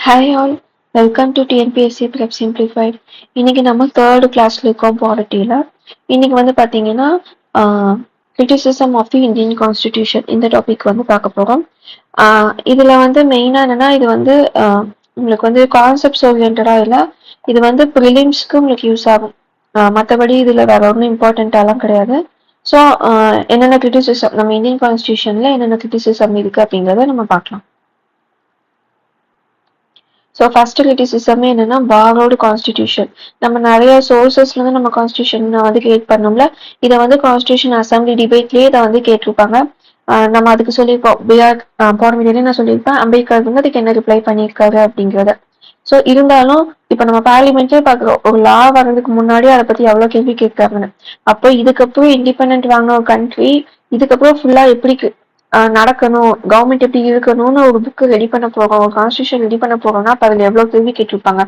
Hi all, welcome to TNPSC prep simplified. இன்னைக்கு நம்ம third கிளாஸ்ல இருக்கோம் பாலிட்டியில. இன்னைக்கு வந்து பார்த்தீங்கன்னா criticism of the Indian Constitution இந்த டாபிக் வந்து பார்க்க போகிறோம். இதில் வந்து மெயினாக என்னன்னா இது வந்து உங்களுக்கு வந்து கான்செப்ட்ஸ் ஓரியன்டாக இல்லை, இது வந்து ப்ரிலிம்ஸ்க்கு உங்களுக்கு யூஸ் ஆகும். மற்றபடி இதில் வேற ஒன்றும் இம்பார்ட்டண்ட்டாலாம் கிடையாது. ஸோ என்னென்ன கிரிட்டிசிசம் நம்ம இந்தியன் கான்ஸ்டியூஷனில் என்னென்ன கிரிட்டிசிசம் இருக்குது அப்படிங்கிறத நம்ம பார்க்கலாம். ஸோ ஃபர்ஸ்ட் கிரிட்டிசிசமே என்னன்னா பாரோடு கான்ஸ்டிடியூஷன். நம்ம நிறைய சோர்சஸ்ல இருந்து நம்ம கான்ஸ்டியூஷன் வந்து கிரியேட் பண்ணோம்ல, இதை வந்து கான்ஸ்டியூஷன் அசம்பிளி டிபேட்லயே இதை வந்து கேட்டிருப்பாங்க. நம்ம அதுக்கு சொல்லியிருப்போம் பிஆர் போன வீடியோலயே நான் சொல்லியிருப்பேன் அம்பேத்கர் வந்து அதுக்கு என்ன ரிப்ளை பண்ணியிருக்காரு அப்படிங்கிறத. ஸோ இருந்தாலும் இப்ப நம்ம பார்லிமெண்ட்லயே பாக்குறோம் ஒரு லா வர்றதுக்கு முன்னாடி அதை பத்தி எவ்வளவு கேள்வி கேட்கறாங்கன்னு. அப்போ இதுக்கப்புறம் இண்டிபெண்ட் வாங்கின ஒரு கண்ட்ரி இதுக்கப்புறம் ஃபுல்லா எப்படி நடக்கணும், கவர்மெண்ட் எப்படி இருக்கணும்னு ஒரு புக் ரெடி பண்ண போறோம், ஒரு கான்ஸ்டியூஷன் ரெடி பண்ண போறோம்னா அப்ப அதுல எவ்வளவு கேள்வி கேட்டிருப்பாங்க.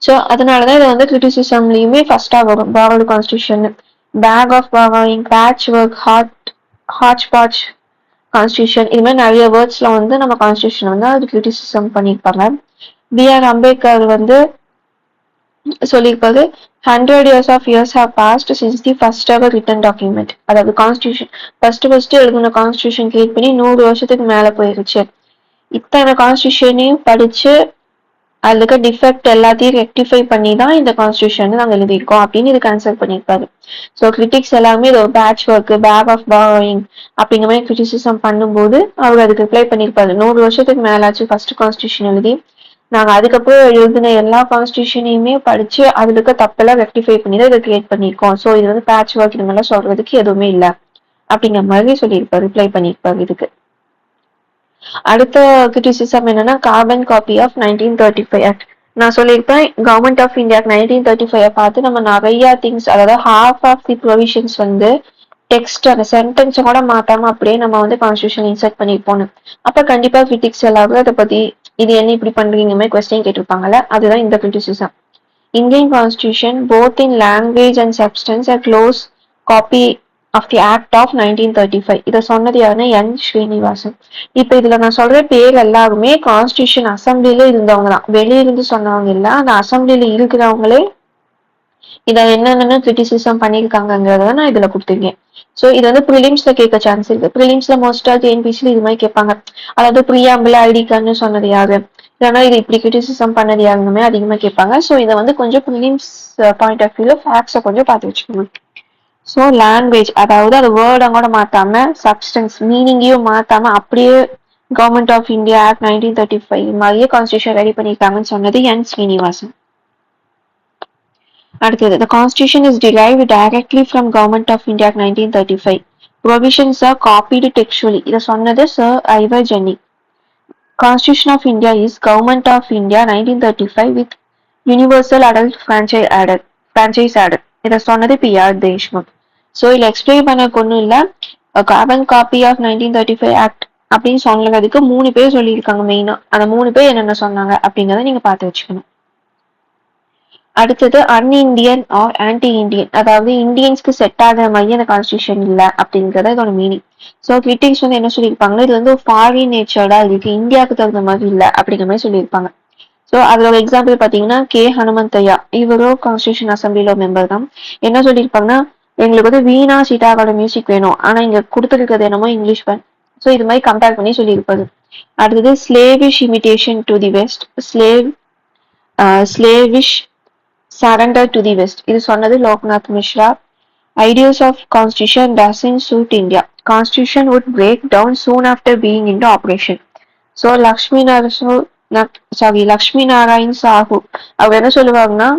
ஸோ அதனாலதான் இதை வந்து கிரிட்டிசிசம்லயுமே ஃபர்ஸ்டா வரும் borrowed constitution. Bag of borrowing, patch work, hotch potch constitution, இது மாதிரி நிறைய வேர்ட்ஸ்ல வந்து நம்ம கான்ஸ்டியூஷன் வந்து அது கிரிட்டிசிசம் பண்ணியிருப்பாங்க. பிஆர் அம்பேத்கர் வந்து சொல்லியிருப்பாரு 100 years of years have passed since the first ever written document. அதாவது கான்ஸ்டியூஷன் ஃபர்ஸ்ட் எழுதின கான்ஸ்டியூஷன் கிரியேட் பண்ணி 100 வருஷத்துக்கு மேல போயிருச்சு. இத்தனை கான்ஸ்டியூஷனையும் படிச்சு அதுல இருக்க டிஃபெக்ட் எல்லாத்தையும் ரெக்டிஃபை பண்ணி தான் இந்த கான்ஸ்டியூஷன் நாங்க எழுதியிருக்கோம் அப்படின்னு இதுக்கு ஆன்சர் பண்ணியிருப்பாரு. ஸோ கிரிட்டிக்ஸ் எல்லாமே இது ஒரு patch work, bag of borrowing அப்படிங்கிற மாதிரி கிரிட்டிசிசம் பண்ணும்போது அவர் அதுக்கு ரிப்ளை பண்ணியிருப்பாரு. 100 வருஷத்துக்கு மேலாச்சு ஃபர்ஸ்ட் கான்ஸ்டியூஷன் எழுதி, நாங்க அதுக்கப்புறம் எழுதின எல்லா கான்ஸ்டியூஷனையுமே படிச்சு அதுல இருக்க தப்பெல்லாம் ரெக்டிஃபை பண்ணி தான் இதை கிரியேட் பண்ணியிருக்கோம். ஸோ இது வந்து பேட்ச் ஒர்க், இது மாதிரிலாம் சொல்றதுக்கு எதுவுமே இல்லை அப்படிங்கிற மாதிரி சொல்லியிருப்பாரு, ரிப்ளை பண்ணியிருப்பாரு இதுக்கு. அடுத்த கிரிட்டிசிசம் என்னன்னா கார்பன் காப்பி ஆஃப் 1935 ஆக்ட். நான் சொல்லியிருப்பேன் கவர்மெண்ட் ஆஃப் இந்தியா 1935 பார்த்து நம்ம நிறைய திங்ஸ், அதாவது ஹாஃப் ஆஃப் தி ப்ரொவிஷன்ஸ் வந்து டெக்ஸ்ட் அந்த சென்டென்ஸை கூட மாத்தாம அப்படியே நம்ம வந்து கான்ஸ்டியூஷன் இன்சர்ட் பண்ணிருப்போம். அப்ப கண்டிப்பா கிரிட்டிக்ஸ் எல்லாரும் அதை பத்தி இது என்ன இப்படி பண்றீங்க மாதிரி கொஸ்டின் கேட்டிருப்பாங்கல்ல, அதுதான் இந்த criticism. Indian Constitution both in language and substance a close copy of the act of 1935. இதை சொன்னது யாருன்னா என் ஸ்ரீனிவாசன். இப்ப இதுல நான் சொல்ற பேர் எல்லாருமே கான்ஸ்டியூஷன் அசம்பிளில இருந்தவங்க தான், வெளியிருந்து சொன்னவங்க இல்ல, அந்த அசம்பிளில இருக்கிறவங்களே இதை என்னென்னு கிரிட்டிசிசம் பண்ணியிருக்காங்கிறத நான் இதுல கொடுத்துருக்கேன். ஸோ இது வந்து ப்ரிலிம்ஸ்ல கேட்க சான்ஸ் இருக்கு. ப்ரிலிம்ஸ்ல மோஸ்டா டிஎன்பிசில இது மாதிரி கேட்பாங்க. அதாவது ப்ரியாம்பிள் ஐடிகான்னு சொன்னது யாரு, இல்லைன்னா இது இப்படி கிரிட்டிசிசம் பண்ணது யாருமே அதிகமா கேட்பாங்க. ஸோ இதை வந்து கொஞ்சம் ப்ரிலிம்ஸ் பாயிண்ட் ஆஃப் வியூல ஃபேக்ட்ஸை கொஞ்சம் பார்த்து வச்சுக்கணும். ஸோ லாங்குவேஜ், அதாவது அது வேர்டை கூட மாத்தாம சப்ஸ்டன்ஸ் மீனிங்கையும் மாத்தாம அப்படியே கவர்மெண்ட் ஆஃப் இந்தியா ஆக்ட் 1935 மாதிரியே கான்ஸ்டியூஷன் ரெடி பண்ணியிருக்காங்கன்னு சொன்னது என் ஸ்ரீனிவாசன். அடுத்தது, the constitution is derived directly from government of India Act 1935. Provisions are copied textually. இதை சொன்னது சர் ஐவர் Jenny. Constitution of India is Government of India 1935 with Universal Adult Franchise Added. இதை சொன்னது PR Deshmukh. So இதில் explain பண்ண ஒன்றும் இல்லை, carbon copy of 1935 act அப்படின்னு சொன்னதுக்கு 3 பேர் சொல்லியிருக்காங்க மெயினா. அந்த 3 பேர் என்னென்ன சொன்னாங்க அப்படிங்கிறத நீங்க பார்த்து வச்சுக்கணும். அடுத்தது அன்இந்தியன் ஆர் ஆன்டி இந்தியன், அதாவது இந்தியன்ஸ்க்கு செட் ஆகிற மாதிரி அந்த கான்ஸ்டியூஷன் இல்லை அப்படிங்கிறத இதோட மீனிங். ஸோ கிரிட்டிக்ஸ் வந்து என்ன சொல்லியிருப்பாங்கன்னா இது வந்து ஃபாரின் நேச்சர்டா இருக்கு, இந்தியாவுக்கு தகுந்த மாதிரி இல்லை அப்படிங்கிற மாதிரி சொல்லியிருப்பாங்க. ஸோ அதோட எக்ஸாம்பிள் பார்த்தீங்கன்னா கே ஹனுமந்தையா, இவரும் கான்ஸ்டியூஷன் அசம்பிளில மெம்பர் தான். என்ன சொல்லியிருப்பாங்கன்னா எங்களுக்கு வந்து வீணா சீட்டாவோட மியூசிக் வேணும், ஆனா இங்க கொடுத்துருக்கிறது என்னமோ இங்கிலீஷ் பேன். ஸோ இது மாதிரி கம்பேர் பண்ணி சொல்லியிருப்பாரு. அடுத்தது slavish imitation to the west, slavish surrender to the west. இது சொன்னது Loknath Mishra. Ideas of constitution doesn't suit India. Constitution would break down soon after being into operation. So Lakshmi Narayan Sahoo அவர் என்ன சொல்லுவாங்கன்னா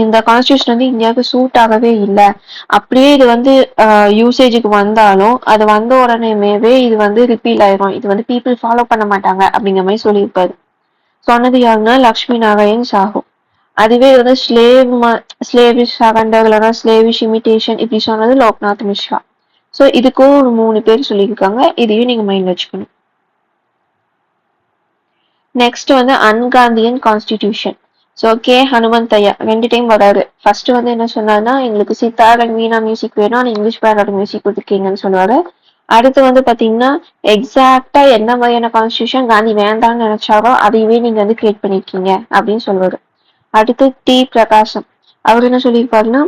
இந்த கான்ஸ்டியூஷன் வந்து இந்தியாவுக்கு சூட் ஆகவே இல்லை, அப்படியே இது வந்து யூசேஜுக்கு வந்தாலும் அது வந்த உடனேவே இது வந்து ரிப்பீல் ஆயிரும், இது வந்து பீப்புள் ஃபாலோ பண்ண மாட்டாங்க அப்படிங்கிற மாதிரி சொல்லியிருப்பாரு. சொன்னது யாருன்னா லக்ஷ்மி நாராயண் சாஹூ. அதுவே வந்து ஸ்லேவிஷ் சரண்டர் இல்லைன்னா ஸ்லேவிஷ் இமிடேஷன் இப்படி சொன்னது லோக்நாத் மிஸ்ரா. ஸோ இதுக்கும் ஒரு 3 பேர் சொல்லியிருக்காங்க, இதையும் நீங்க மைண்ட் வச்சுக்கணும். நெக்ஸ்ட் வந்து அன்காந்தியன் constitution. So K Hanumanthaiah 2 time வராரு. ஃபர்ஸ்ட் வந்து என்ன சொன்னாருன்னா எங்களுக்கு சித்தார் அண்ட் வீணா மியூசிக் வேணும், ஆனால் இங்கிலீஷ் பேரோட மியூசிக் கொடுத்துருக்கீங்கன்னு சொல்லுவாரு. அடுத்து வந்து பாத்தீங்கன்னா எக்ஸாக்டா என்ன மாதிரியான கான்ஸ்டியூஷன் காந்தி வேண்டாம்னு நினைச்சாரோ அதையவே நீங்க வந்து கிரியேட் பண்ணிருக்கீங்க அப்படின்னு சொல்லுவாரு. அடுத்து டி பிரகாசம் அவர் என்ன சொல்லியிருப்பாருன்னா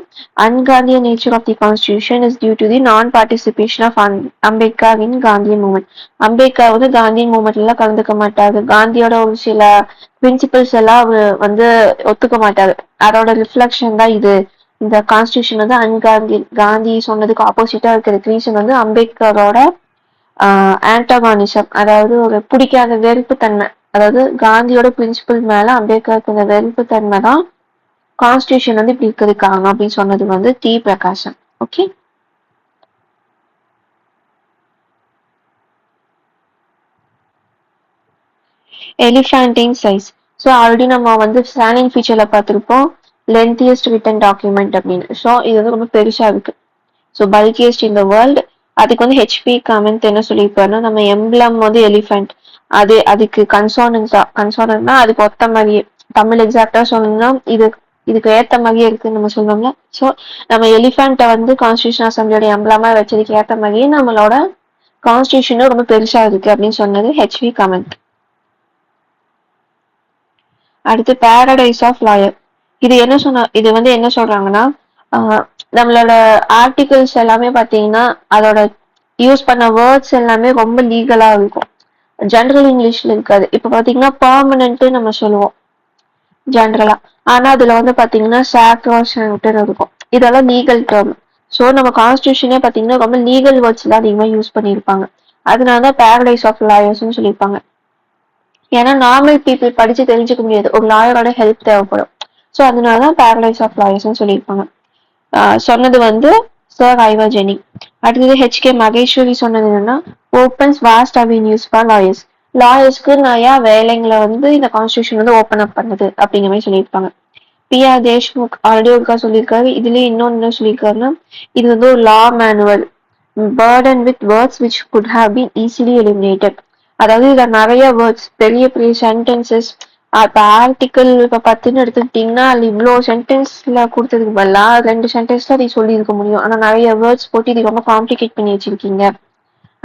un-Gandhian nature of the constitution is due to the non participation of Ambedkar in Gandhian movement. Ambedkar வந்து காந்தியன் மூவ்மெண்ட்ல எல்லாம் கலந்துக்க மாட்டாரு. காந்தியோட ஒரு சில பிரின்சிபல்ஸ் எல்லாம் அவர் வந்து ஒத்துக்க மாட்டாரு. அதோட ரிஃப்ளெக்ஷன் தான் இது. இந்த கான்ஸ்டியூஷன் வந்து அன்காந்தி காந்தி சொன்னதுக்கு ஆப்போசிட்டா இருக்கிற ரீசன் வந்து அம்பேத்கரோட ஆன்டகானிசம், அதாவது ஒரு பிடிக்காத வெறுப்பு தன்மை. அதாவது காந்தியோட பிரின்சிபல் மேல அம்பேத்கருக்கு இந்த வெறுப்பு தன்மை தான் கான்ஸ்டியூஷன் வந்து இப்படி இருக்கிறதுக்காங்க அப்படின்னு சொன்னது வந்து டி பிரகாசம். ஓகே, எலிஃபண்டின் சைஸ். ஸோ ஆல்ரெடி நம்ம வந்து ஸ்கேனிங் ஃபீச்சர்ல பார்த்துருப்போம் லென்த்தியஸ்ட் ரிட்டன் டாக்குமெண்ட் அப்படின்னு. ஸோ இது வந்து ரொம்ப பெருசா இருக்கு. So bulkiest in the world. அதுக்கு வந்து ஹெச்பி கமெண்ட் என்ன சொல்லியிருப்பாருன்னா நம்ம எம்ப்ளம் வந்து எலிஃபென்ட், அதுக்கு கன்சோனன்ட்னா அதுக்கு ஒத்த மாதிரியே தமிழ் எக்ஸாக்டா சொல்லணும்னா இதுக்கு ஏத்த மாதிரியே இருக்குன்னு நம்ம சொல்லுவோம்ல. ஸோ நம்ம எலிஃபென்ட்டை வந்து கான்ஸ்டியூஷன் அசம்பிளியோட எம்ப்ளமா வச்சதுக்கு ஏத்த மாதிரியே நம்மளோட கான்ஸ்டியூஷனும் ரொம்ப பெருசா இருக்கு அப்படின்னு சொன்னது ஹெச்பி கமெண்ட். அடுத்து பேரடைஸ் ஆஃப் லாயர். இது வந்து என்ன சொல்றாங்கன்னா நம்மளோட ஆர்டிகிள்ஸ் எல்லாமே பாத்தீங்கன்னா அதோட யூஸ் பண்ண வேர்ட்ஸ் எல்லாமே ரொம்ப லீகலா இருக்கும். ஜெனரல் இங்கிலீஷ்ல இருக்காது. இப்ப பாத்தீங்கன்னா பெர்மனன்ட் நம்ம சொல்லுவோம் ஜெனரலா, ஆனா அதுல வந்து பாத்தீங்கன்னா சாக்ரோசன்ட்னு இருக்கும். இதெல்லாம் லீகல் டேர்ம். ஸோ நம்ம கான்ஸ்டியூஷனே பாத்தீங்கன்னா ரொம்ப லீகல் வேர்ட்ஸ் தான் அதிகமா யூஸ் பண்ணியிருப்பாங்க. அதனாலதான் பேரடைஸ் ஆஃப் லாயர்ஸ்ன்னு சொல்லியிருப்பாங்க. ஏன்னா நார்மல் பீப்புள் படிச்சு தெரிஞ்சுக்க முடியாது, ஒரு லாயரோட ஹெல்ப் தேவைப்படும். ஸோ அதனாலதான் பேரடைஸ் ஆஃப் லாயர்ஸ்ன்னு சொல்லியிருப்பாங்க. சொன்னது வந்து சர் ஐவர் ஜெனி. அடுத்தது ஹெச்கே மகேஸ்வரி சொன்னது என்னன்னா opens vast avenues for lawyers. லாயர்ஸ்க்கு நிறைய வேலைங்களை வந்து இந்த கான்ஸ்டியூஷன் வந்து ஓப்பன் அப் பண்ணுது அப்படிங்கிற மாதிரி சொல்லியிருப்பாங்க. பி.ஆர். தேஷ்முக் ஆல்ரெடி ஒருக்கா சொல்லியிருக்காரு. இதுலயே இன்னொன்னு சொல்லியிருக்காருன்னா இது வந்து ஒரு லா manual burden with words which could have been easily eliminated. அதாவது இதுல நிறைய வேர்ட்ஸ், பெரிய பெரிய சென்டென்சஸ். இப்ப ஆர்டிக்கல் இப்ப 10ன்னு எடுத்துக்கிட்டீங்கன்னா அது இவ்வளவு சென்டென்ஸ்ல கொடுத்ததுக்கு பதிலா 2 சென்டென்ஸ் தான் இது சொல்லி இருக்க முடியும். ஆனா நிறைய வேர்ட்ஸ் போட்டு இது ரொம்ப காம்ப்ளிகேட் பண்ணி வச்சிருக்கீங்க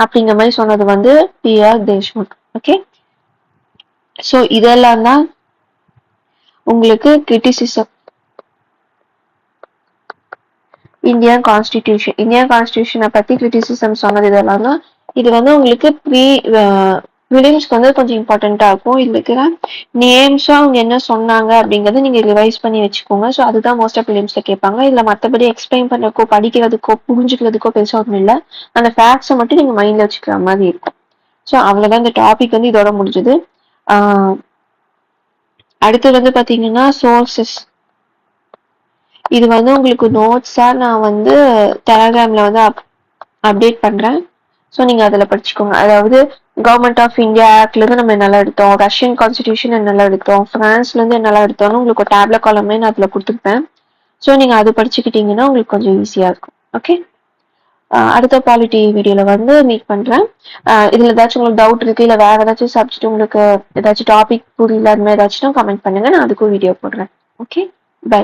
அப்படிங்கிற மாதிரி சொன்னது வந்து பி.ஆர். தேஷ்முக். ஓகே, சோ இதெல்லாம் தான் உங்களுக்கு கிரிட்டிசிசம். இந்தியன் கான்ஸ்டிடியூஷனை பத்தி கிரிட்டிசிசம் சொன்னது இதெல்லாம் தான். இது வந்து உங்களுக்கு ப்ரிலிம்ஸ்க்கு வந்து கொஞ்சம் இம்பார்ட்டண்டா இருக்கும். இதுல இருக்கிற நேம்ஸா அவங்க என்ன சொன்னாங்க அப்படிங்கறது நீங்க ரிவைஸ் பண்ணி வச்சுக்கோங்க. ஸோ அதுதான் மோஸ்ட் ஆஃப் ப்ரிலிம்ஸ்ல கேட்பாங்க. இதுல மற்றபடி எக்ஸ்பிளைன் பண்றதுக்கோ படிக்கிறதுக்கோ புரிஞ்சுக்கிறதுக்கோ பெருசா ஒன்றும் இல்லை. அந்த ஃபேக்ட்ஸை மட்டும் நீங்க மைண்ட்ல வச்சுக்கிற மாதிரி இருக்கும். ஸோ அவ்வளவுதான், இந்த டாபிக் வந்து இதோட முடிஞ்சது. அடுத்து வந்து பாத்தீங்கன்னா சோர்சஸ். இது வந்து உங்களுக்கு நோட்ஸா நான் வந்து டெலகிராம்ல வந்து அப்டேட் பண்றேன். ஸோ நீங்க அதுல படிச்சுக்கோங்க. அதாவது கவர்மெண்ட் ஆஃப் இந்தியா ஆக்ட்ல இருந்து நம்ம என்னெல்லாம் எடுத்தோம், ரஷ்யன் கான்ஸ்டிடியூஷன் என்னெல்லாம் எடுத்தோம், பிரான்ஸ்ல இருந்து என்னெல்லாம் எடுத்தோம்னு உங்களுக்கு ஒரு டேப்லெட் காலமே நான் அதுல கொடுத்துருப்பேன். ஸோ நீங்க அது படிச்சுக்கிட்டீங்கன்னா உங்களுக்கு கொஞ்சம் ஈஸியா இருக்கும். ஓகே, அடுத்த பாலிட்டி வீடியோல வந்து மீட் பண்றேன். இதுல ஏதாச்சும் உங்களுக்கு டவுட் இருக்கு, இல்ல வேற ஏதாச்சும் சப்ஜெக்ட் உங்களுக்கு ஏதாச்சும் டாபிக் புரியல, அது மாதிரி ஏதாச்சும் கமெண்ட் பண்ணுங்க, நான் அதுக்கும் வீடியோ போடுறேன். Okay, by.